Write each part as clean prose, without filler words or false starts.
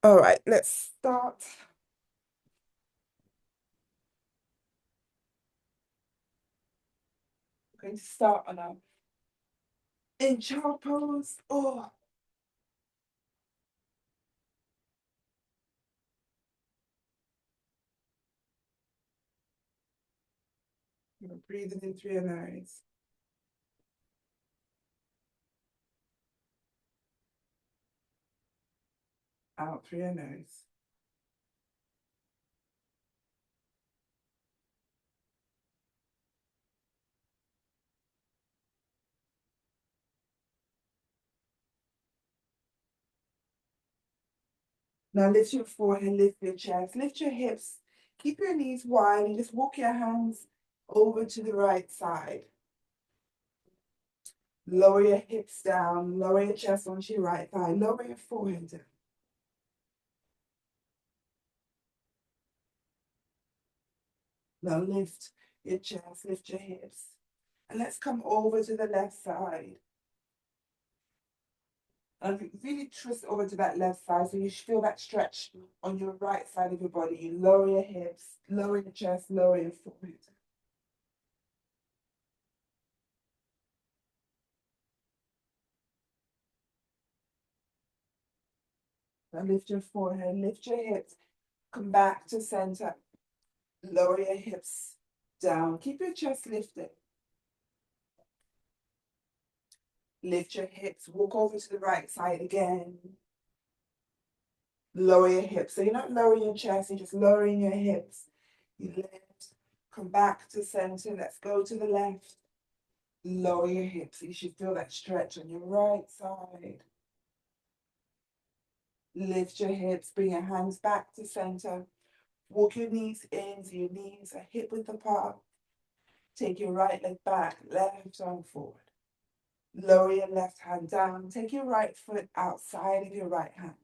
All right, let's start. We're going to start on our in child pose. Oh, you're breathing in through your nose, out through your nose. Now lift your forehead, lift your chest, lift your hips. Keep your knees wide and just walk your hands over to the right side. Lower your hips down, lower your chest onto your right thigh, lower your forehead down. Now lift your chest, lift your hips. And let's come over to the left side. And really twist over to that left side so you feel that stretch on your right side of your body. You lower your hips, lower your chest, lower your forehead. Now lift your forehead, lift your hips, come back to center. Lower your hips down. Keep your chest lifted. Lift your hips, walk over to the right side again. Lower your hips. So you're not lowering your chest, you're just lowering your hips. You lift, come back to center. Let's go to the left. Lower your hips. You should feel that stretch on your right side. Lift your hips, bring your hands back to center. Walk your knees in so your knees are hip width apart. Take your right leg back, left arm forward. Lower your left hand down. Take your right foot outside of your right hand.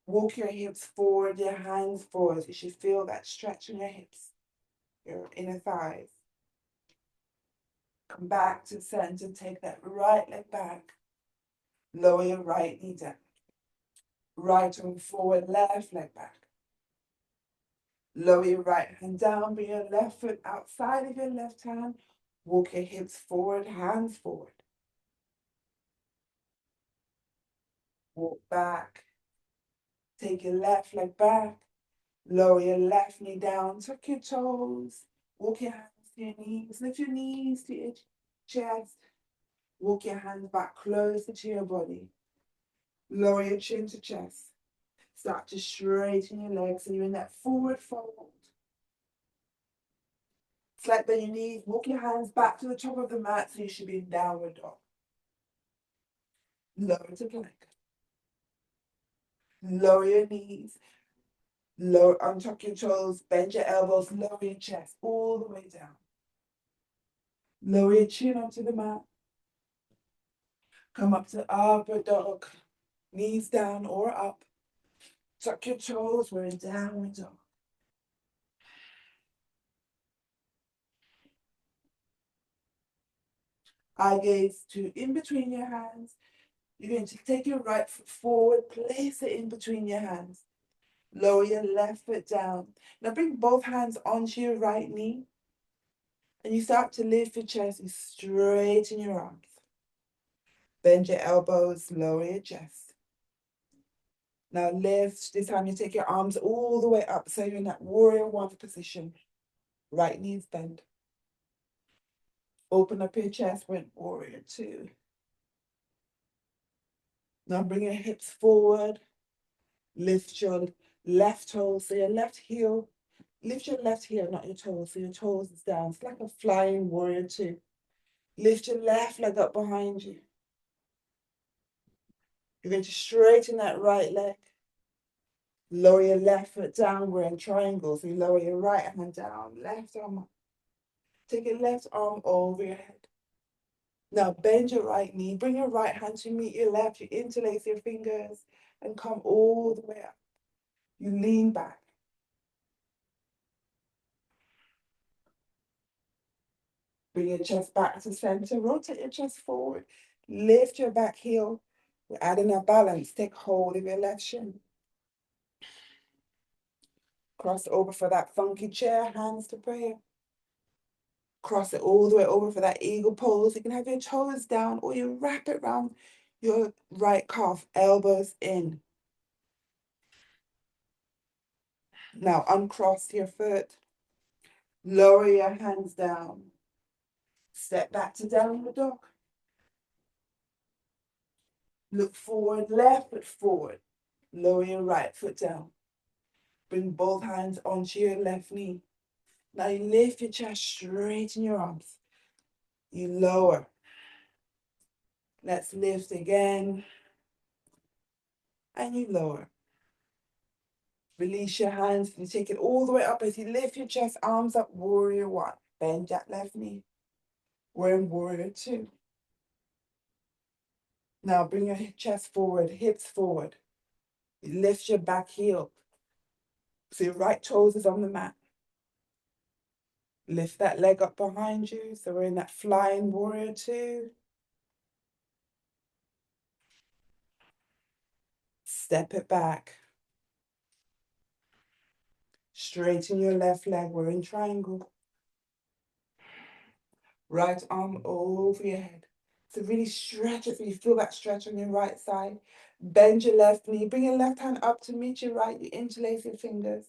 Walk your hips forward, your hands forward. You should feel that stretch in your hips, your inner thighs. Come back to center. Take that right leg back. Lower your right knee down. Right arm forward, left leg back. Lower your right hand down, bring your left foot outside of your left hand. Walk your hips forward, hands forward. Walk back. Take your left leg back. Lower your left knee down, tuck your toes. Walk your hands to your knees. Lift your knees to your chest. Walk your hands back closer to your body. Lower your chin to chest. Start to straighten your legs so you're in that forward fold. Slide bend your knees, walk your hands back to the top of the mat so you should be in downward dog. Lower to plank. Lower your knees, lower, untuck your toes, bend your elbows, lower your chest all the way down. Lower your chin onto the mat. Come up to upward dog, knees down or up. Tuck your toes, we're in downward dog. Eye gaze to in between your hands. You're going to take your right foot forward, place it in between your hands. Lower your left foot down. Now bring both hands onto your right knee. And you start to lift your chest and straighten your arms. Bend your elbows, lower your chest. Now lift. This time you take your arms all the way up so you're in that warrior one position. Right knees bend. Open up your chest with warrior two. Now bring your hips forward. Lift your left toe, so your left heel. Lift your left heel, not your toes, so your toes is down. It's like a flying warrior two. Lift your left leg up behind you. You're going to straighten that right leg. Lower your left foot down. We're in triangles. So you lower your right hand down, left arm up. Take your left arm over your head. Now bend your right knee. Bring your right hand to meet your left. You interlace your fingers and come all the way up. You lean back. Bring your chest back to center. Rotate your chest forward. Lift your back heel. We're adding our balance. Take hold of your left shin. Cross over for that funky chair, hands to prayer. Cross it all the way over for that eagle pose. You can have your toes down or you wrap it around your right calf, elbows in. Now uncross your foot. Lower your hands down. Step back to downward dog. Look forward, left foot forward. Lower your right foot down. Bring both hands onto your left knee. Now you lift your chest, straighten your arms. You lower. Let's lift again. And you lower. Release your hands. You take it all the way up as you lift your chest, arms up, warrior one. Bend that left knee. We're in warrior two. Now bring your chest forward, hips forward. You lift your back heel. So your right toes is on the mat. Lift that leg up behind you. So we're in that flying warrior two. Step it back. Straighten your left leg. We're in triangle. Right arm over your head. So really stretch it so you feel that stretch on your right side. Bend your left knee. Bring your left hand up to meet your right. You interlace your fingers.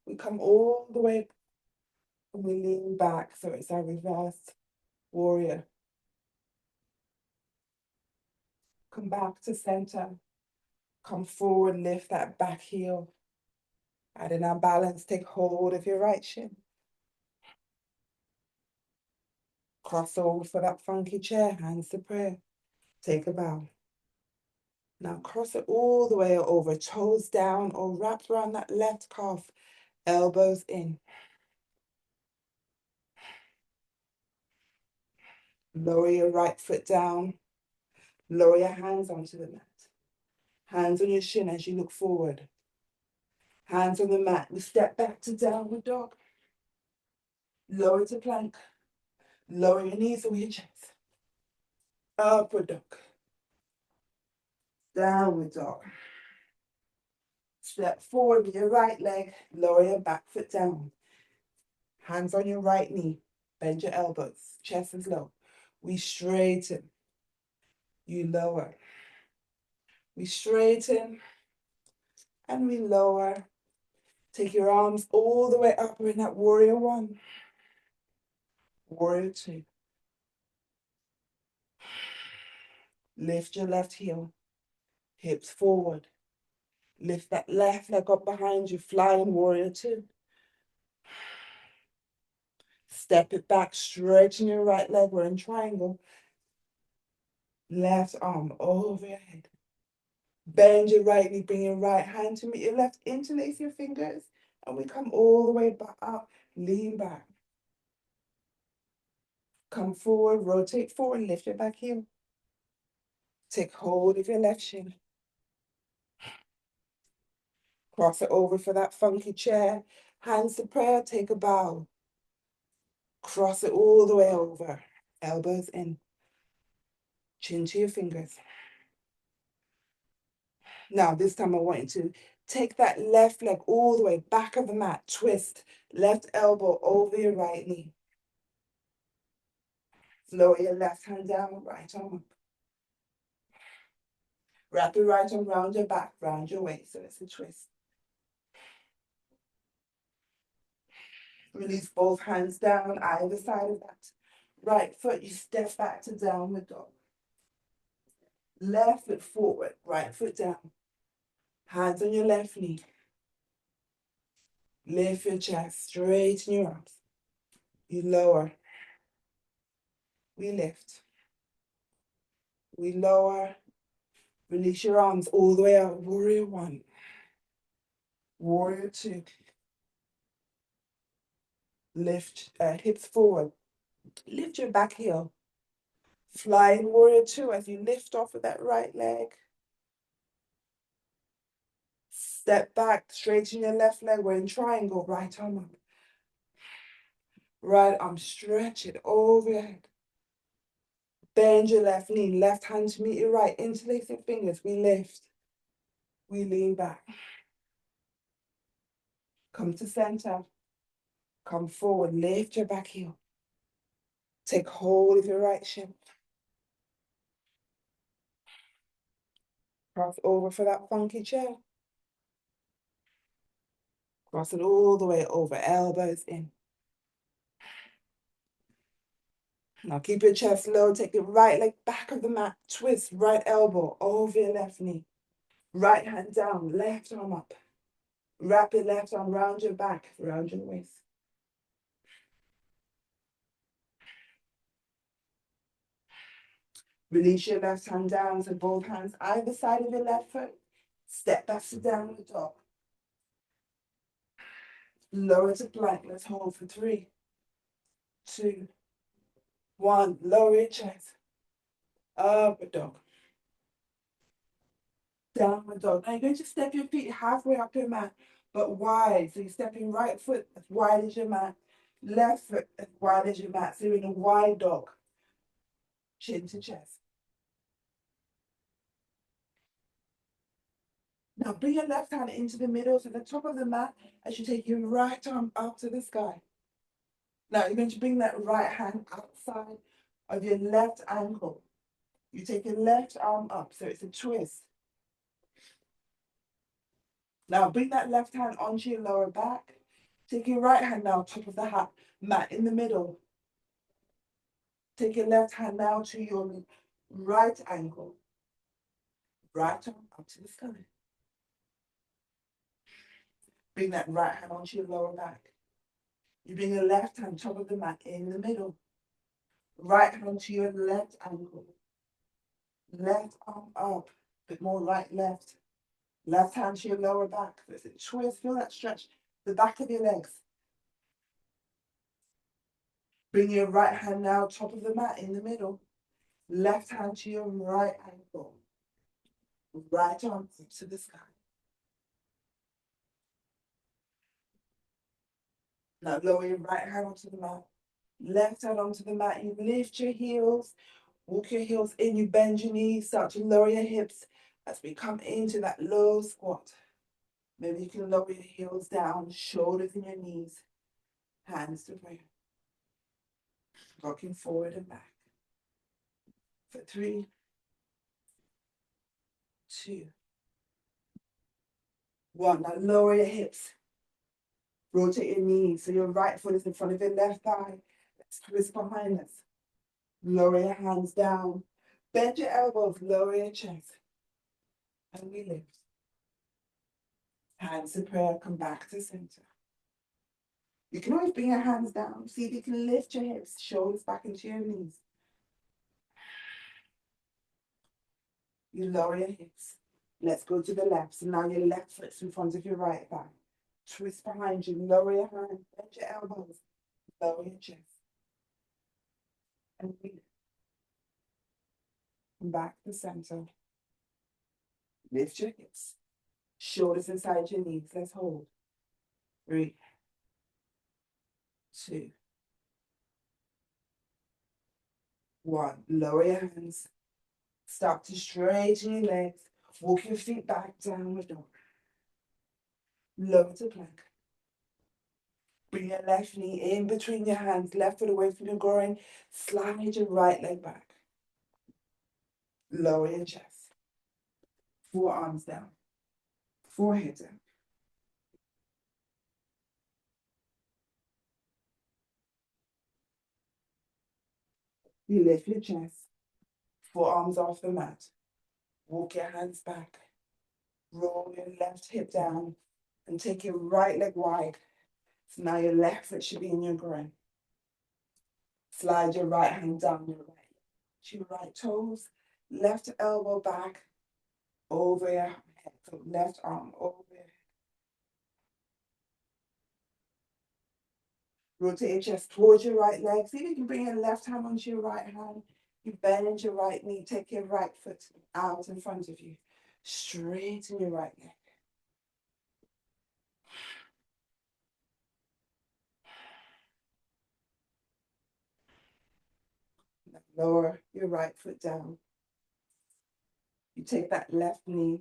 We come all the way and we lean back. So it's our reverse warrior. Come back to center. Come forward, lift that back heel. Add in our balance, take hold of your right shin. Cross over for that funky chair, hands to prayer. Take a bow. Now cross it all the way over, toes down or wrapped around that left calf, elbows in. Lower your right foot down. Lower your hands onto the mat. Hands on your shin as you look forward. Hands on the mat. We step back to downward dog. Lower to plank. Lower your knees over your chest. Upward dog. Downward dog. Step forward with your right leg. Lower your back foot down. Hands on your right knee. Bend your elbows. Chest is low. We straighten. You lower. We straighten. And we lower. Take your arms all the way up. We're in that warrior one. Warrior two. Lift your left heel. Hips forward. Lift that left leg up behind you. Flying warrior two. Step it back. Stretching your right leg. We're in triangle. Left arm over your head. Bend your right knee. Bring your right hand to meet your left. Interlace your fingers. And we come all the way back up. Lean back. Come forward. Rotate forward. Lift your back heel. Take hold of your left shin. Cross it over for that funky chair. Hands to prayer. Take a bow. Cross it all the way over. Elbows in. Chin to your fingers. Now, this time I want you to take that left leg all the way back of the mat. Twist. Left elbow over your right knee. Lower your left hand down, right arm up. Wrap your right arm around your back, round your waist, so it's a twist. Release both hands down, either side of that. Right foot, you step back to downward dog. Left foot forward, right foot down. Hands on your left knee. Lift your chest, straighten your arms. You lower. We lift. We lower. Release your arms all the way out. Warrior one. Warrior two. Lift hips forward. Lift your back heel. Flying warrior two as you lift off with that right leg. Step back, straighten your left leg. We're in triangle, right arm up. Right arm, stretch it over your head. Bend your left knee, left hand to meet your right. Interlace your fingers. We lift. We lean back. Come to center. Come forward. Lift your back heel. Take hold of your right shin. Cross over for that funky chair. Cross it all the way over. Elbows in. Now keep your chest low. Take your right leg back of the mat. Twist right elbow over your left knee. Right hand down. Left arm up. Wrap your left arm round your back, round your waist. Release your left hand down to both hands either side of your left foot. Step back to downward dog. Lower to plank. Let's hold for 3, 2, 1. Lower your chest. Upward dog. Downward dog. Now you're going to step your feet halfway up your mat, but wide. So you're stepping right foot as wide as your mat, left foot as wide as your mat. So you're in a wide dog. Chin to chest. Now bring your left hand into the middle, to the top of the mat, as you take your right arm up to the sky. Now you're going to bring that right hand outside of your left ankle. You take your left arm up, so it's a twist. Now bring that left hand onto your lower back. Take your right hand now, top of the mat in the middle. Take your left hand now to your right ankle. Right arm up to the sky. Bring that right hand onto your lower back. You bring your left hand top of the mat in the middle. Right hand to your left ankle. Left arm up. Bit more right, left. Left hand to your lower back. There's a twist. Feel that stretch. The back of your legs. Bring your right hand now top of the mat in the middle. Left hand to your right ankle. Right arm up to the sky. Now lower your right hand onto the mat. Left hand onto the mat. You lift your heels. Walk your heels in. You bend your knees. Start to lower your hips as we come into that low squat. Maybe you can lower your heels down, shoulders in your knees, hands to prayer. Rocking forward and back. For 3, 2, 1. Now lower your hips. Rotate your knees so your right foot is in front of your left thigh. Let's twist behind us. Lower your hands down. Bend your elbows, lower your chest. And we lift. Hands to prayer, come back to center. You can always bring your hands down. See if you can lift your hips, shoulders back into your knees. You lower your hips. Let's go to the left. So now your left foot's in front of your right thigh. Twist behind you. Lower your hand. Bend your elbows. Lower your chest. And we come back to center. Lift your hips. Shoulders inside your knees. Let's hold. 3, 2, 1. Lower your hands. Start to straighten your legs. Walk your feet back, downward dog. Lower to plank. Bring your left knee in between your hands, left foot away from your groin. Slide your right leg back. Lower your chest. Forearms down. Forehead down. You lift your chest. Forearms off the mat. Walk your hands back. Roll your left hip down and take your right leg wide. So now your left foot should be in your groin. Slide your right hand down your right. To your right toes. Left elbow back over your head. So left arm over your head. Rotate your chest towards your right leg. See if you can bring your left hand onto your right hand. You bend your right knee. Take your right foot out in front of you. Straighten your right leg. Lower your right foot down. You take that left knee,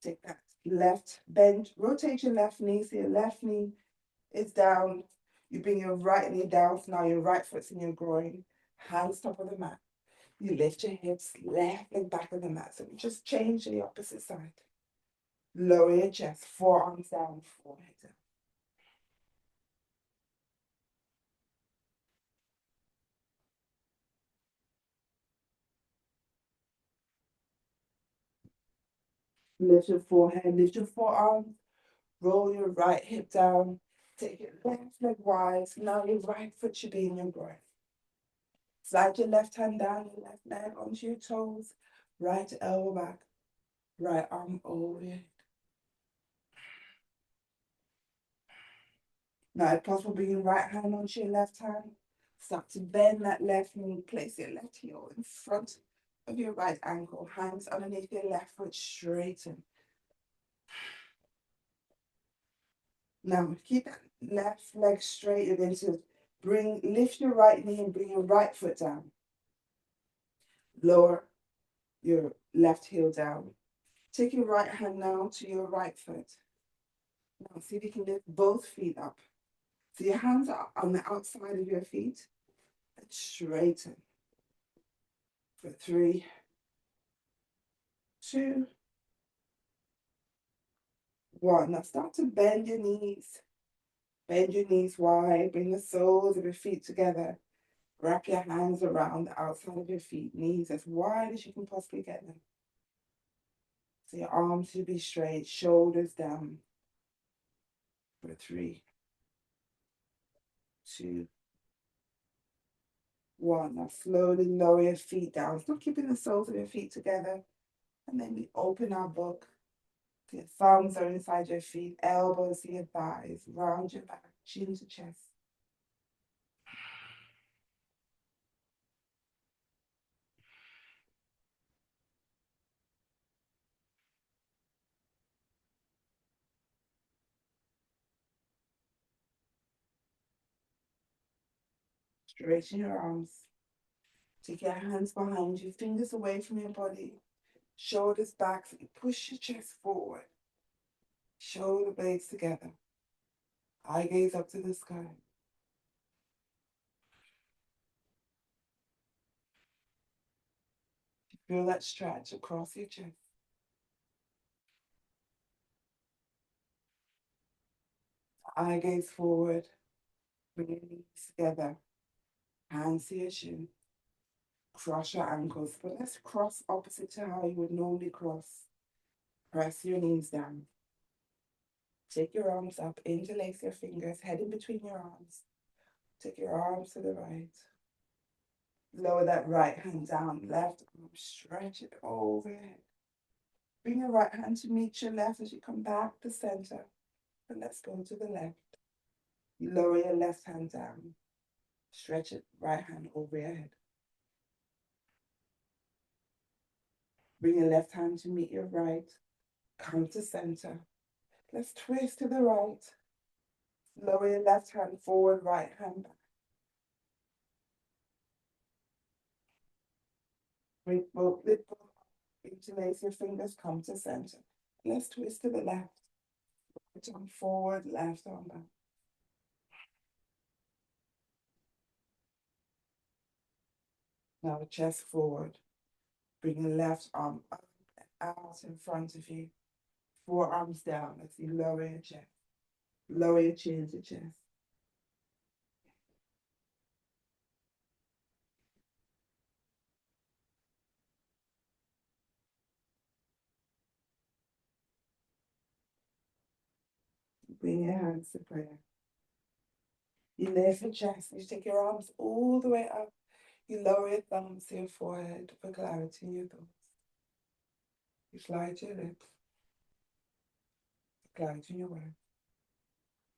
take that left bend, rotate your left knee so your left knee is down. You bring your right knee down, so now your right foot's in your groin, hands top of the mat. You lift your hips, left leg back of the mat. So we just change to the opposite side. Lower your chest, forearms down, forehead down. Lift your forehead, lift your forearms, roll your right hip down, take your left leg wide. Now your right foot should be in your groin. Slide your left hand down, your left leg onto your toes, right elbow back, right arm over your head. Now, if possible, bring your right hand onto your left hand. Start to bend that left knee. Place your left heel in front of your right ankle. Hands underneath your left foot, straighten. Now, keep that left leg straight. You're going to lift your right knee and bring your right foot down. Lower your left heel down. Take your right hand now to your right foot. Now, see if you can lift both feet up. So your hands are on the outside of your feet and straighten. For 3, 2, 1. Now start to bend your knees. Bend your knees wide. Bring the soles of your feet together. Wrap your hands around the outside of your feet. Knees as wide as you can possibly get them. So your arms should be straight. Shoulders down. For 3, 2, 1. Now slowly lower your feet down. Still keeping the soles of your feet together. And then we open our book. So your thumbs are inside your feet. Elbows to your thighs. Round your back. Chin to chest. Straighten your arms. Take your hands behind you, fingers away from your body. Shoulders back, so you push your chest forward. Shoulder blades together. Eye gaze up to the sky. Feel that stretch across your chest. Eye gaze forward. Bring your knees together. Hands to your shin. Cross your ankles, but let's cross opposite to how you would normally cross. Press your knees down. Take your arms up, interlace your fingers, head in between your arms. Take your arms to the right. Lower that right hand down, left arm, stretch it overhead. Bring your right hand to meet your left as you come back to center. And let's go to the left. Lower your left hand down. Stretch it, right hand over your head. Bring your left hand to meet your right. Come to center. Let's twist to the right. Lower your left hand forward, right hand back. Lift both, interlace your fingers, come to center. Let's twist to the left. Right arm forward, left arm back. Now chest forward. Bring your left arm up and out in front of you. Forearms down as you lower your chest. Lower your chin to chest. Bring your hands to prayer. You lift your chest. You take your arms all the way up. You lower your thumbs to your forehead for clarity in your thoughts. You slide your lips. Clarity in your words.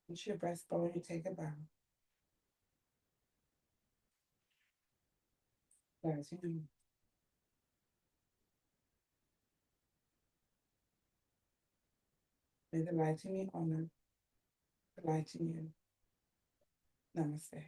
Into your breastbone, you take a bow. Clarity in you. May the light in me honor the light in you. Namaste.